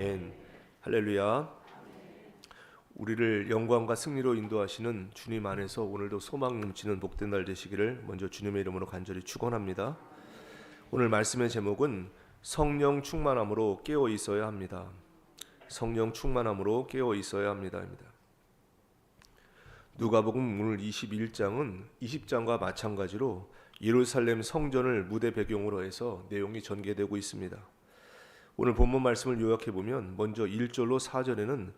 아멘. 할렐루야. 우리를 영광과 승리로 인도하시는 주님 안에서 오늘도 소망 넘치는 복된 날 되시기를 먼저 주님의 이름으로 간절히 축원합니다. 오늘 말씀의 제목은 성령 충만함으로 깨어 있어야 합니다. 성령 충만함으로 깨어 있어야 합니다입니다. 누가복음 오늘 21장은 20장과 마찬가지로 예루살렘 성전을 무대 배경으로 해서 내용이 전개되고 있습니다. 오늘 본문 말씀을 요약해 보면 먼저 1절로 4절에는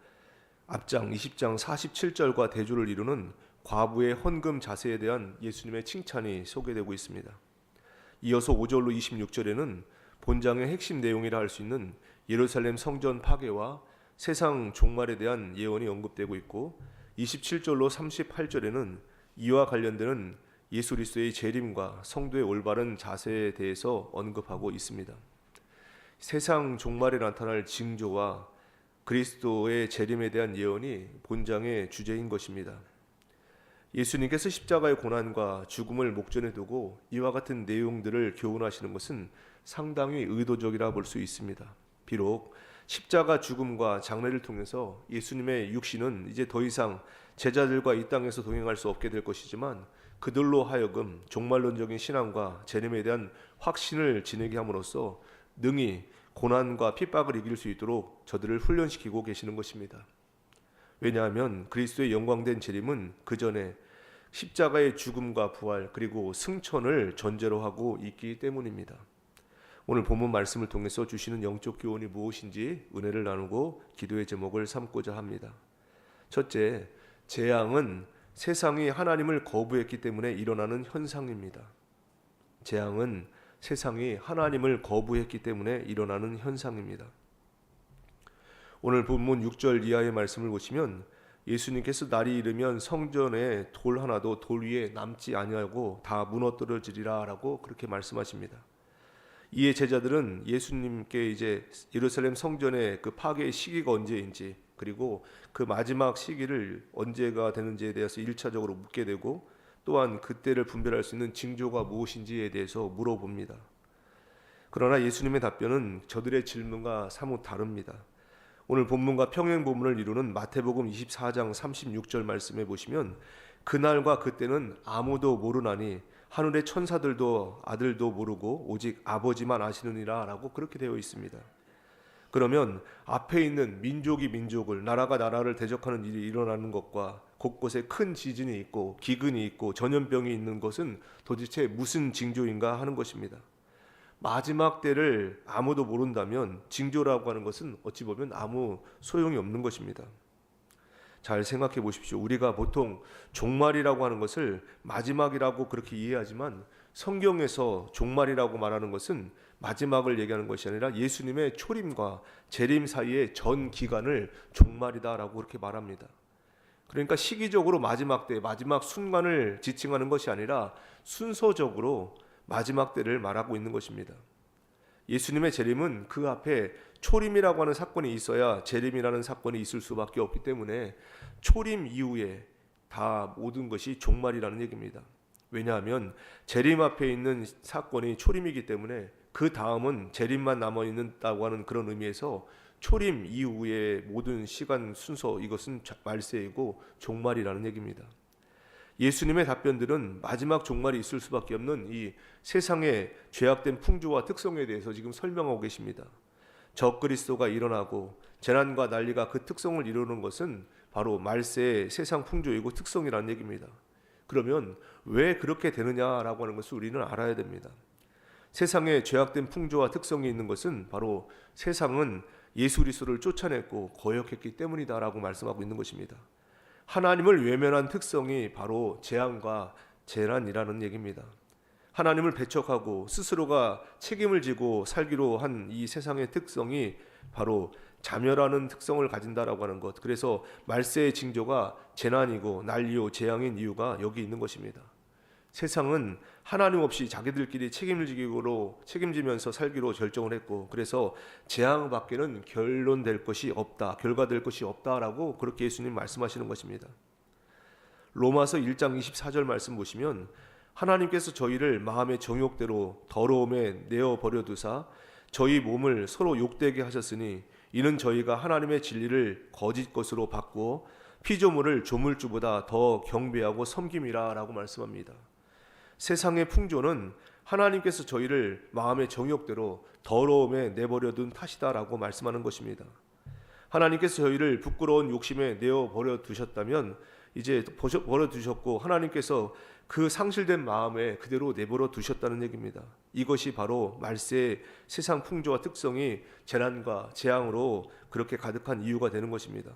앞장 20장 47절과 대조를 이루는 과부의 헌금 자세에 대한 예수님의 칭찬이 소개되고 있습니다. 이어서 5절로 26절에는 본장의 핵심 내용이라 할 수 있는 예루살렘 성전 파괴와 세상 종말에 대한 예언이 언급되고 있고 27절로 38절에는 이와 관련되는 예수 그리스도의 재림과 성도의 올바른 자세에 대해서 언급하고 있습니다. 세상 종말에 나타날 징조와 그리스도의 재림에 대한 예언이 본장의 주제인 것입니다. 예수님께서 십자가의 고난과 죽음을 목전에 두고 이와 같은 내용들을 교훈하시는 것은 상당히 의도적이라 볼 수 있습니다. 비록 십자가 죽음과 장례를 통해서 예수님의 육신은 이제 더 이상 제자들과 이 땅에서 동행할 수 없게 될 것이지만 그들로 하여금 종말론적인 신앙과 재림에 대한 확신을 지니게 함으로써 능히 고난과 핍박을 이길 수 있도록 저들을 훈련시키고 계시는 것입니다. 왜냐하면 그리스도의 영광된 재림은 그 전에 십자가의 죽음과 부활 그리고 승천을 전제로 하고 있기 때문입니다. 오늘 본문 말씀을 통해서 주시는 영적 교훈이 무엇인지 은혜를 나누고 기도의 제목을 삼고자 합니다. 첫째, 재앙은 세상이 하나님을 거부했기 때문에 일어나는 현상입니다. 재앙은 세상이 하나님을 거부했기 때문에 일어나는 현상입니다. 오늘 본문 6절 이하의 말씀을 보시면 예수님께서 날이 이르면 성전에 돌 하나도 돌 위에 남지 아니하고 다 무너뜨려지리라 라고 그렇게 말씀하십니다. 이에 제자들은 예수님께 이제 예루살렘 성전의 그 파괴의 시기가 언제인지 그리고 그 마지막 시기를 언제가 되는지에 대해서 1차적으로 묻게 되고 또한 그때를 분별할 수 있는 징조가 무엇인지에 대해서 물어봅니다. 그러나 예수님의 답변은 저들의 질문과 사뭇 다릅니다. 오늘 본문과 평행 본문을 이루는 마태복음 24장 36절 말씀에 보시면 그날과 그때는 아무도 모르나니 하늘의 천사들도 아들도 모르고 오직 아버지만 아시느니라 라고 그렇게 되어 있습니다. 그러면 앞에 있는 민족이 민족을 나라가 나라를 대적하는 일이 일어나는 것과 곳곳에 큰 지진이 있고 기근이 있고 전염병이 있는 것은 도대체 무슨 징조인가 하는 것입니다. 마지막 때를 아무도 모른다면 징조라고 하는 것은 어찌 보면 아무 소용이 없는 것입니다. 잘 생각해 보십시오. 우리가 보통 종말이라고 하는 것을 마지막이라고 그렇게 이해하지만 성경에서 종말이라고 말하는 것은 마지막을 얘기하는 것이 아니라 예수님의 초림과 재림 사이의 전 기간을 종말이다라고 그렇게 말합니다. 그러니까 시기적으로 마지막 때, 마지막 순간을 지칭하는 것이 아니라 순서적으로 마지막 때를 말하고 있는 것입니다. 예수님의 재림은 그 앞에 초림이라고 하는 사건이 있어야 재림이라는 사건이 있을 수밖에 없기 때문에 초림 이후에 다 모든 것이 종말이라는 얘기입니다. 왜냐하면 재림 앞에 있는 사건이 초림이기 때문에 그 다음은 재림만 남아있다고 하는 그런 의미에서 초림 이후의 모든 시간 순서 이것은 말세이고 종말이라는 얘기입니다. 예수님의 답변들은 마지막 종말이 있을 수밖에 없는 이 세상의 죄악된 풍조와 특성에 대해서 지금 설명하고 계십니다. 적그리스도가 일어나고 재난과 난리가 그 특성을 이루는 것은 바로 말세의 세상 풍조이고 특성이라는 얘기입니다. 그러면 왜 그렇게 되느냐라고 하는 것을 우리는 알아야 됩니다. 세상에 죄악된 풍조와 특성이 있는 것은 바로 세상은 예수 그리스도를 쫓아냈고 거역했기 때문이다라고 말씀하고 있는 것입니다. 하나님을 외면한 특성이 바로 재앙과 재난이라는 얘기입니다. 하나님을 배척하고 스스로가 책임을 지고 살기로 한 이 세상의 특성이 바로 자멸하는 특성을 가진다라고 하는 것. 그래서 말세의 징조가 재난이고 난리요 재앙인 이유가 여기 있는 것입니다. 세상은 하나님 없이 자기들끼리 책임지면서 살기로 결정을 했고 그래서 재앙밖에는 결론될 것이 없다, 결과될 것이 없다라고 그렇게 예수님 말씀하시는 것입니다. 로마서 1장 24절 말씀 보시면 하나님께서 저희를 마음의 정욕대로 더러움에 내어버려 두사 저희 몸을 서로 욕되게 하셨으니 이는 저희가 하나님의 진리를 거짓 것으로 바꾸어 피조물을 조물주보다 더 경배하고 섬김이라 라고 말씀합니다. 세상의 풍조는 하나님께서 저희를 마음의 정욕대로 더러움에 내버려둔 탓이다라고 말씀하는 것입니다. 하나님께서 저희를 부끄러운 욕심에 내어버려 두셨다면 이제 버려 두셨고 하나님께서 그 상실된 마음에 그대로 내버려 두셨다는 얘기입니다. 이것이 바로 말세의 세상 풍조와 특성이 재난과 재앙으로 그렇게 가득한 이유가 되는 것입니다.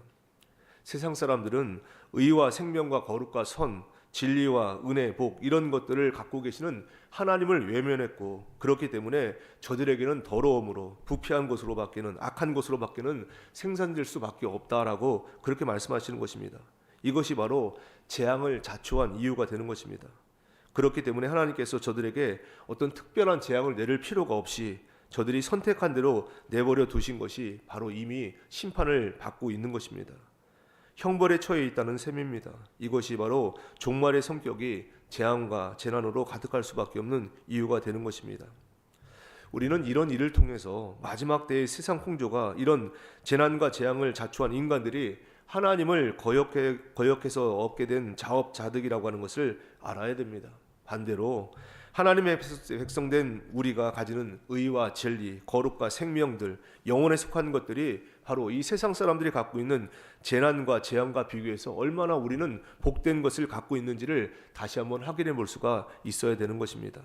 세상 사람들은 의와 생명과 거룩과 선, 진리와 은혜, 복 이런 것들을 갖고 계시는 하나님을 외면했고 그렇기 때문에 저들에게는 더러움으로 부패한 것으로 바뀌는 악한 것으로 바뀌는 생산될 수밖에 없다라고 그렇게 말씀하시는 것입니다. 이것이 바로 재앙을 자초한 이유가 되는 것입니다. 그렇기 때문에 하나님께서 저들에게 어떤 특별한 재앙을 내릴 필요가 없이 저들이 선택한 대로 내버려 두신 것이 바로 이미 심판을 받고 있는 것입니다. 형벌에 처해 있다는 셈입니다. 이것이 바로 종말의 성격이 재앙과 재난으로 가득할 수밖에 없는 이유가 되는 것입니다. 우리는 이런 일을 통해서 마지막 때의 세상 풍조가 이런 재난과 재앙을 자초한 인간들이 하나님을 거역해서 얻게 된 자업자득이라고 하는 것을 알아야 됩니다. 반대로 하나님의 백성된 우리가 가지는 의와 진리, 거룩과 생명들, 영혼에 속한 것들이 바로 이 세상 사람들이 갖고 있는 재난과 재앙과 비교해서 얼마나 우리는 복된 것을 갖고 있는지를 다시 한번 확인해 볼 수가 있어야 되는 것입니다.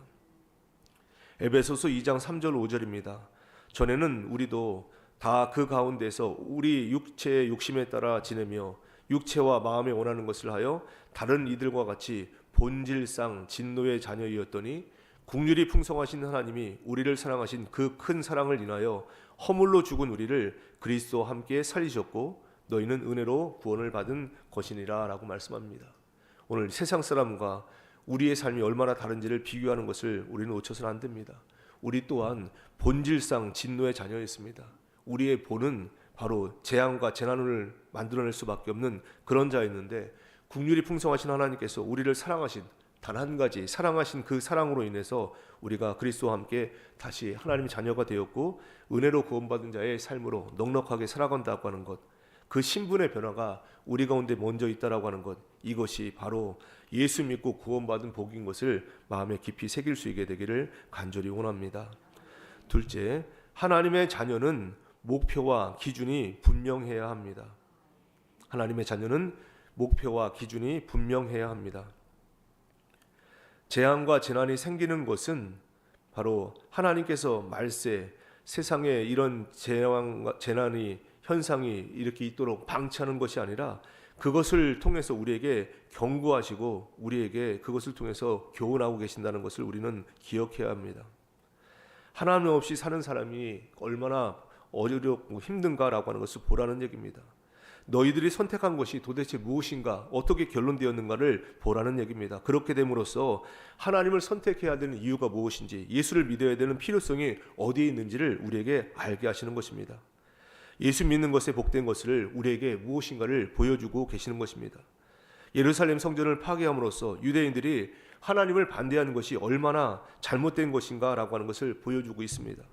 에베소서 2장 3절 5절입니다. 전에는 우리도 다 그 가운데서 우리 육체의 욕심에 따라 지내며 육체와 마음에 원하는 것을 하여 다른 이들과 같이 본질상 진노의 자녀이었더니 긍휼이 풍성하신 하나님이 우리를 사랑하신 그 큰 사랑을 인하여 허물로 죽은 우리를 그리스도와 함께 살리셨고 너희는 은혜로 구원을 받은 것이니라 라고 말씀합니다. 오늘 세상 사람과 우리의 삶이 얼마나 다른지를 비교하는 것을 우리는 놓쳐서는 안 됩니다. 우리 또한 본질상 진노의 자녀였습니다. 우리의 본은 바로 재앙과 재난을 만들어낼 수밖에 없는 그런 자였는데 긍휼이 풍성하신 하나님께서 우리를 사랑하신 단 한 가지 사랑하신 그 사랑으로 인해서 우리가 그리스도와 함께 다시 하나님의 자녀가 되었고 은혜로 구원받은 자의 삶으로 넉넉하게 살아간다고 하는 것, 그 신분의 변화가 우리 가운데 먼저 있다라고 하는 것, 이것이 바로 예수 믿고 구원받은 복인 것을 마음에 깊이 새길 수 있게 되기를 간절히 원합니다. 둘째, 하나님의 자녀는 목표와 기준이 분명해야 합니다. 하나님의 자녀는 목표와 기준이 분명해야 합니다. 재앙과 재난이 생기는 것은 바로 하나님께서 말세 세상에 이런 재앙과 재난이 현상이 이렇게 있도록 방치하는 것이 아니라 그것을 통해서 우리에게 경고하시고 우리에게 그것을 통해서 교훈하고 계신다는 것을 우리는 기억해야 합니다. 하나님 없이 사는 사람이 얼마나 어렵고 힘든가라고 하는 것을 보라는 얘기입니다. 너희들이 선택한 것이 도대체 무엇인가, 어떻게 결론되었는가를 보라는 얘기입니다. 그렇게 됨으로써 하나님을 선택해야 되는 이유가 무엇인지, 예수를 믿어야 되는 필요성이 어디에 있는지를 우리에게 알게 하시는 것입니다. 예수 믿는 것에 복된 것을 우리에게 무엇인가를 보여주고 계시는 것입니다. 예루살렘 성전을 파괴함으로써 유대인들이 하나님을 반대하는 것이 얼마나 잘못된 것인가라고 하는 것을 보여주고 있습니다.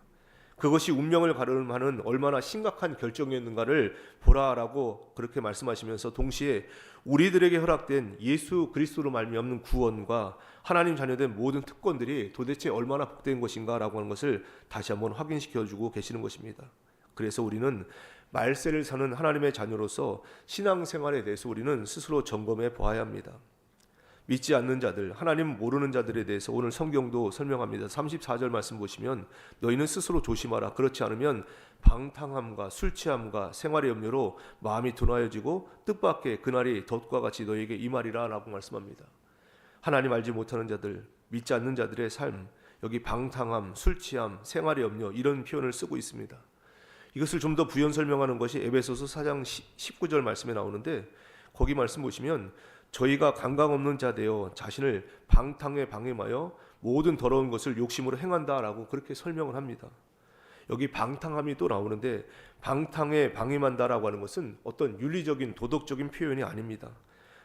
그것이 운명을 가름하는 얼마나 심각한 결정이었는가를 보라라고 그렇게 말씀하시면서 동시에 우리들에게 허락된 예수 그리스도로 말미암는 구원과 하나님 자녀된 모든 특권들이 도대체 얼마나 복된 것인가라고 하는 것을 다시 한번 확인시켜주고 계시는 것입니다. 그래서 우리는 말세를 사는 하나님의 자녀로서 신앙생활에 대해서 우리는 스스로 점검해 보아야 합니다. 믿지 않는 자들, 하나님 모르는 자들에 대해서 오늘 성경도 설명합니다. 34절 말씀 보시면 너희는 스스로 조심하라. 그렇지 않으면 방탕함과 술 취함과 생활의 염려로 마음이 둔하여지고 뜻밖의 그날이 덫과 같이 너희에게 임하리라 라고 말씀합니다. 하나님 알지 못하는 자들, 믿지 않는 자들의 삶, 여기 방탕함, 술 취함, 생활의 염려 이런 표현을 쓰고 있습니다. 이것을 좀 더 부연 설명하는 것이 에베소서 4장 19절 말씀에 나오는데 거기 말씀 보시면 저희가 감각 없는 자 되어 자신을 방탕에 방임하여 모든 더러운 것을 욕심으로 행한다라고 그렇게 설명을 합니다. 여기 방탕함이 또 나오는데 방탕에 방임한다라고 하는 것은 어떤 윤리적인 도덕적인 표현이 아닙니다.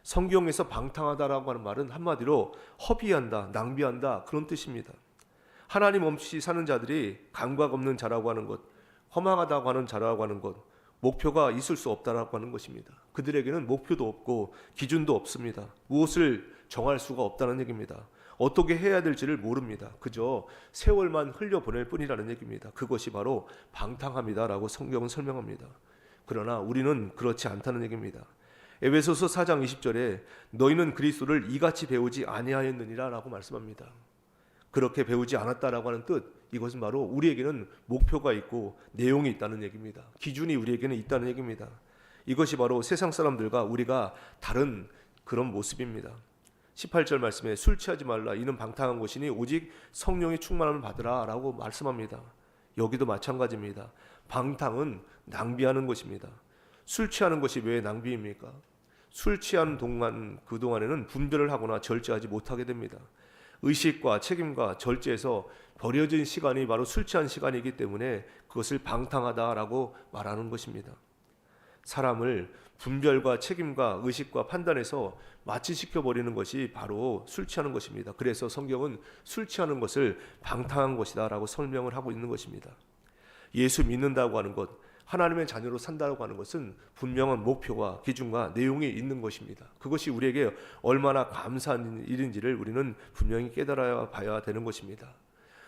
성경에서 방탕하다라고 하는 말은 한마디로 허비한다, 낭비한다 그런 뜻입니다. 하나님 없이 사는 자들이 감각 없는 자라고 하는 것, 허망하다고 하는 자라고 하는 것, 목표가 있을 수 없다라고 하는 것입니다. 그들에게는 목표도 없고 기준도 없습니다. 무엇을 정할 수가 없다는 얘기입니다. 어떻게 해야 될지를 모릅니다. 그저 세월만 흘려보낼 뿐이라는 얘기입니다. 그것이 바로 방탕함이다라고 성경은 설명합니다. 그러나 우리는 그렇지 않다는 얘기입니다. 에베소서 4장 20절에 너희는 그리스도를 이같이 배우지 아니하였느니라 라고 말씀합니다. 그렇게 배우지 않았다라고 하는 뜻, 이것은 바로 우리에게는 목표가 있고 내용이 있다는 얘기입니다. 기준이 우리에게는 있다는 얘기입니다. 이것이 바로 세상 사람들과 우리가 다른 그런 모습입니다. 18절 말씀에 술 취하지 말라 이는 방탕한 것이니 오직 성령의 충만함을 받으라 라고 말씀합니다. 여기도 마찬가지입니다. 방탕은 낭비하는 것입니다. 술 취하는 것이 왜 낭비입니까? 술 취하는 동안 그동안에는 분별을 하거나 절제하지 못하게 됩니다. 의식과 책임과 절제에서 버려진 시간이 바로 술 취한 시간이기 때문에 그것을 방탕하다라고 말하는 것입니다. 사람을 분별과 책임과 의식과 판단에서 마취시켜버리는 것이 바로 술 취하는 것입니다. 그래서 성경은 술 취하는 것을 방탕한 것이다 라고 설명을 하고 있는 것입니다. 예수 믿는다고 하는 것, 하나님의 자녀로 산다고 하는 것은 분명한 목표와 기준과 내용이 있는 것입니다. 그것이 우리에게 얼마나 감사한 일인지를 우리는 분명히 깨달아 봐야 되는 것입니다.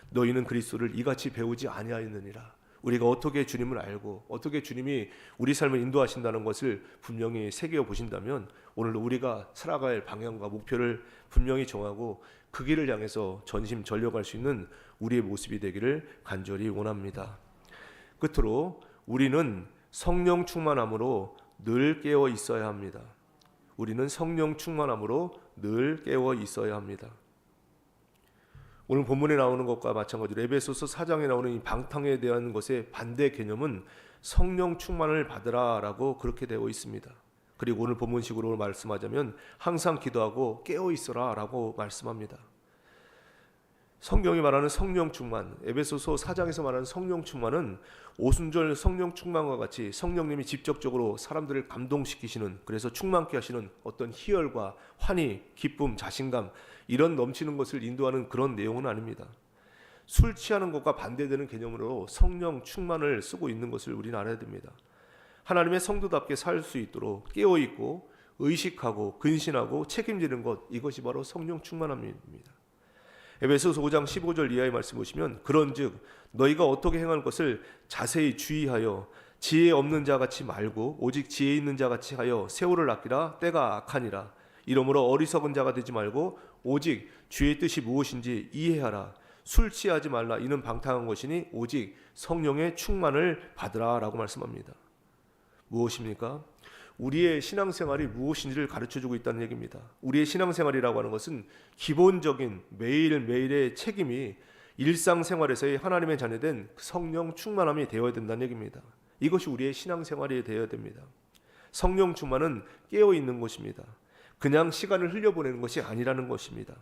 너희는 그리스도를 이같이 배우지 아니하였느니라. 우리가 어떻게 주님을 알고 어떻게 주님이 우리 삶을 인도하신다는 것을 분명히 새겨 보신다면 오늘 우리가 살아갈 방향과 목표를 분명히 정하고 그 길을 향해서 전심전력할 수 있는 우리의 모습이 되기를 간절히 원합니다. 끝으로 우리는 성령 충만함으로 늘 깨어 있어야 합니다. 우리는 성령 충만함으로 늘 깨어 있어야 합니다. 오늘 본문에 나오는 것과 마찬가지로 에베소서 4장에 나오는 이 방탕에 대한 것의 반대 개념은 성령 충만을 받으라라고 그렇게 되어 있습니다. 그리고 오늘 본문식으로 말씀하자면 항상 기도하고 깨어 있어라라고 말씀합니다. 성경이 말하는 성령 충만, 에베소서 4장에서 말하는 성령 충만은 오순절 성령 충만과 같이 성령님이 직접적으로 사람들을 감동시키시는, 그래서 충만케 하시는 어떤 희열과 환희, 기쁨, 자신감 이런 넘치는 것을 인도하는 그런 내용은 아닙니다. 술 취하는 것과 반대되는 개념으로 성령 충만을 쓰고 있는 것을 우리는 알아야 됩니다. 하나님의 성도답게 살 수 있도록 깨어있고 의식하고 근신하고 책임지는 것, 이것이 바로 성령 충만함입니다. 에베소서 5장 15절 이하의 말씀 보시면 그런즉 너희가 어떻게 행할 것을 자세히 주의하여 지혜 없는 자같이 말고 오직 지혜 있는 자같이 하여 세월을 아끼라. 때가 악하니라. 이러므로 어리석은 자가 되지 말고 오직 주의 뜻이 무엇인지 이해하라. 술 취하지 말라. 이는 방탕한 것이니 오직 성령의 충만을 받으라 라고 말씀합니다. 무엇입니까? 우리의 신앙생활이 무엇인지를 가르쳐주고 있다는 얘기입니다. 우리의 신앙생활이라고 하는 것은 기본적인 매일매일의 책임이 일상생활에서의 하나님의 자녀된 성령 충만함이 되어야 된다는 얘기입니다. 이것이 우리의 신앙생활이 되어야 됩니다. 성령 충만은 깨어있는 것입니다. 그냥 시간을 흘려보내는 것이 아니라는 것입니다.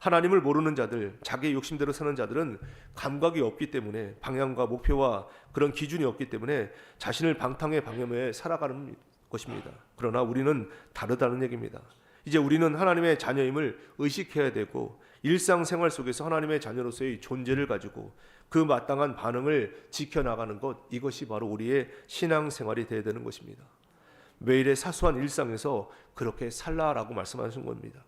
하나님을 모르는 자들, 자기의 욕심대로 사는 자들은 감각이 없기 때문에, 방향과 목표와 그런 기준이 없기 때문에 자신을 방탕의 방향에 살아가는 것입니다. 그러나 우리는 다르다는 얘기입니다. 이제 우리는 하나님의 자녀임을 의식해야 되고 일상생활 속에서 하나님의 자녀로서의 존재를 가지고 그 마땅한 반응을 지켜나가는 것, 이것이 바로 우리의 신앙생활이 되어야 되는 것입니다. 매일의 사소한 일상에서 그렇게 살라라고 말씀하신 겁니다.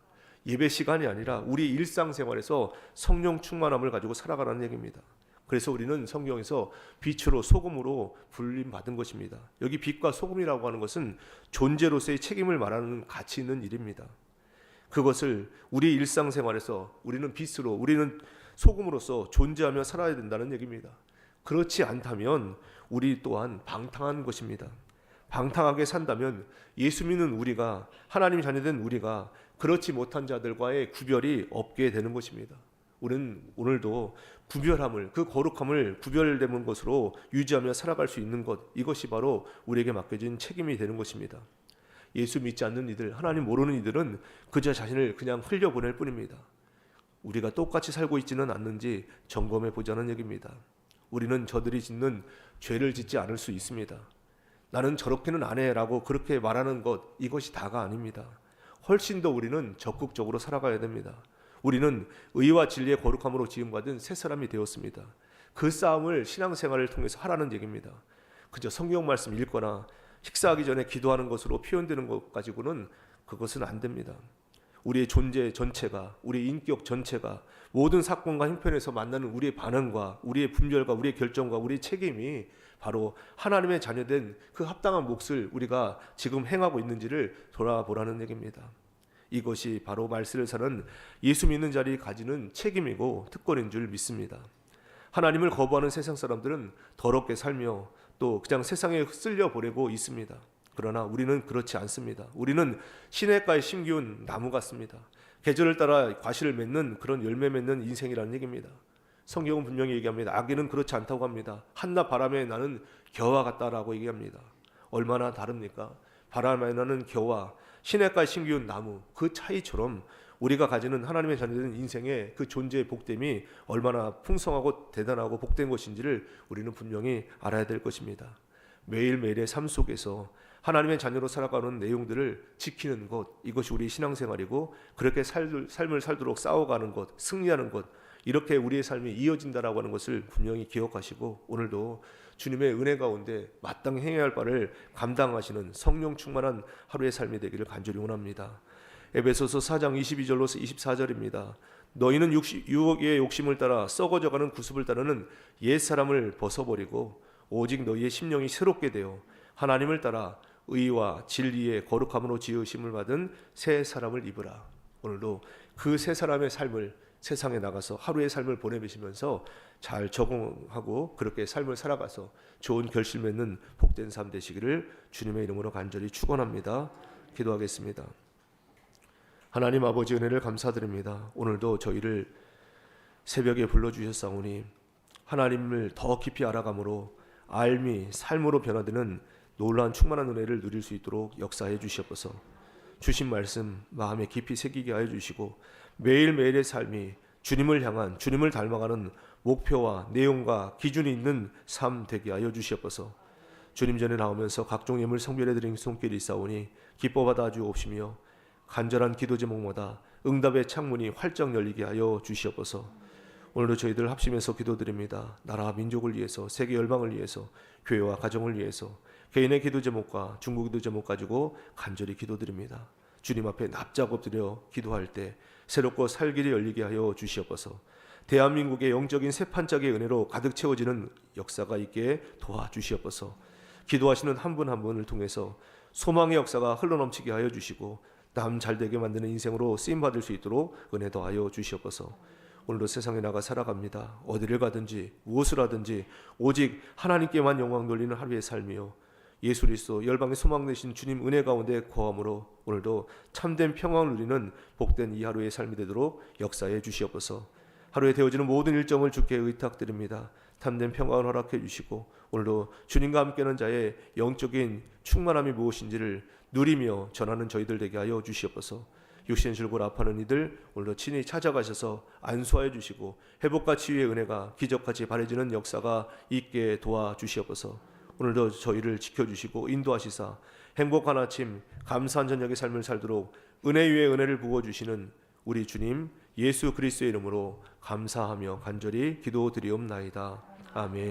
예배 시간이 아니라 우리 일상생활에서 성령 충만함을 가지고 살아가라는 얘기입니다. 그래서 우리는 성경에서 빛으로 소금으로 불림받은 것입니다. 여기 빛과 소금이라고 하는 것은 존재로서의 책임을 말하는 가치 있는 일입니다. 그것을 우리 일상생활에서 우리는 빛으로, 우리는 소금으로서 존재하며 살아야 된다는 얘기입니다. 그렇지 않다면 우리 또한 방탕한 것입니다. 방탕하게 산다면 예수 믿는 우리가, 하나님 자녀된 우리가 그렇지 못한 자들과의 구별이 없게 되는 것입니다. 우리는 오늘도 구별함을, 그 거룩함을 구별되는 것으로 유지하며 살아갈 수 있는 것, 이것이 바로 우리에게 맡겨진 책임이 되는 것입니다. 예수 믿지 않는 이들, 하나님 모르는 이들은 그저 자신을 그냥 흘려보낼 뿐입니다. 우리가 똑같이 살고 있지는 않는지 점검해 보자는 얘기입니다. 우리는 저들이 짓는 죄를 짓지 않을 수 있습니다. 나는 저렇게는 안 해라고 그렇게 말하는 것, 이것이 다가 아닙니다. 훨씬 더 우리는 적극적으로 살아가야 됩니다. 우리는 의와 진리의 거룩함으로 지음받은 새 사람이 되었습니다. 그 싸움을 신앙생활을 통해서 하라는 얘기입니다. 그저 성경 말씀 읽거나 식사하기 전에 기도하는 것으로 표현되는 것 가지고는 그것은 안 됩니다. 우리의 존재 전체가, 우리의 인격 전체가 모든 사건과 형편에서 만나는 우리의 반응과 우리의 분별과 우리의 결정과 우리의 책임이 바로 하나님의 자녀된 그 합당한 몫을 우리가 지금 행하고 있는지를 돌아보라는 얘기입니다. 이것이 바로 말씀을 사는 예수 믿는 자리 가지는 책임이고 특권인 줄 믿습니다. 하나님을 거부하는 세상 사람들은 더럽게 살며 또 그냥 세상에 쓸려 보내고 있습니다. 그러나 우리는 그렇지 않습니다. 우리는 시냇가에 심기운 나무 같습니다. 계절을 따라 과실을 맺는 그런 열매 맺는 인생이라는 얘기입니다. 성경은 분명히 얘기합니다. 악인은 그렇지 않다고 합니다. 한낮 바람에 나는 겨와 같다라고 얘기합니다. 얼마나 다릅니까? 바람에 나는 겨와 시냇가에 심기운 나무, 그 차이처럼 우리가 가지는 하나님의 자녀된 인생의 그 존재의 복됨이 얼마나 풍성하고 대단하고 복된 것인지를 우리는 분명히 알아야 될 것입니다. 매일매일의 삶 속에서 하나님의 자녀로 살아가는 내용들을 지키는 것, 이것이 우리 신앙생활이고, 그렇게 삶을 살도록 싸워가는 것, 승리하는 것, 이렇게 우리의 삶이 이어진다라고 하는 것을 분명히 기억하시고, 오늘도 주님의 은혜 가운데 마땅히 행해야 할 바를 감당하시는 성령 충만한 하루의 삶이 되기를 간절히 원합니다. 에베소서 4장 22절로서 24절입니다. 너희는 유혹의 욕심을 따라 썩어져가는 구습을 따르는 옛사람을 벗어버리고 오직 너희의 심령이 새롭게 되어 하나님을 따라 의와 진리의 거룩함으로 지으심을 받은 새 사람을 입으라. 오늘도 그 새 사람의 삶을 세상에 나가서 하루의 삶을 보내시면서 잘 적응하고 그렇게 삶을 살아가서 좋은 결실 맺는 복된 삶 되시기를 주님의 이름으로 간절히 축원합니다. 기도하겠습니다. 하나님 아버지 은혜를 감사드립니다. 오늘도 저희를 새벽에 불러주셨사오니 하나님을 더 깊이 알아감으로 알미 삶으로 변화되는 놀라운 충만한 은혜를 누릴 수 있도록 역사해 주시옵소서. 주신 말씀 마음에 깊이 새기게 하여 주시고 매일매일의 삶이 주님을 향한, 주님을 닮아가는 목표와 내용과 기준이 있는 삶 되게 하여 주시옵소서. 주님 전에 나오면서 각종 예물 성별해 드린 손길이 있사오니 기뻐 받아 주옵시며 간절한 기도 제목마다 응답의 창문이 활짝 열리게 하여 주시옵소서. 오늘도 저희들 합심해서 기도드립니다. 나라와 민족을 위해서, 세계 열방을 위해서, 교회와 가정을 위해서 개인의 기도 제목과 중국 기도 제목 가지고 간절히 기도드립니다. 주님 앞에 납작 엎드려 기도할 때 새롭고 살 길이 열리게 하여 주시옵소서. 대한민국의 영적인 새 판짝의 은혜로 가득 채워지는 역사가 있게 도와주시옵소서. 기도하시는 한 분 한 분을 통해서 소망의 역사가 흘러넘치게 하여 주시고 남 잘되게 만드는 인생으로 쓰임받을 수 있도록 은혜 더하여 주시옵소서. 오늘도 세상에 나가 살아갑니다. 어디를 가든지 무엇을 하든지 오직 하나님께만 영광 돌리는 하루의 삶이요, 예수 그리스도 열방의 소망 되신 주님 은혜 가운데 거함으로 오늘도 참된 평안을 누리는 복된 이 하루의 삶이 되도록 역사해 주시옵소서. 하루에 되어지는 모든 일정을 주께 의탁드립니다. 참된 평안을 허락해 주시고 오늘도 주님과 함께하는 자의 영적인 충만함이 무엇인지를 누리며 전하는 저희들 되게 하여 주시옵소서. 육신 줄곧 아파하는 이들 오늘도 친히 찾아가셔서 안수하여 주시고 회복과 치유의 은혜가 기적같이 바래지는 역사가 있게 도와주시옵소서. 오늘도 저희를 지켜주시고 인도하시사 행복한 아침 감사한 저녁의 삶을 살도록 은혜 위에 은혜를 부어주시는 우리 주님 예수 그리스도의 이름으로 감사하며 간절히 기도드리옵나이다. 아멘.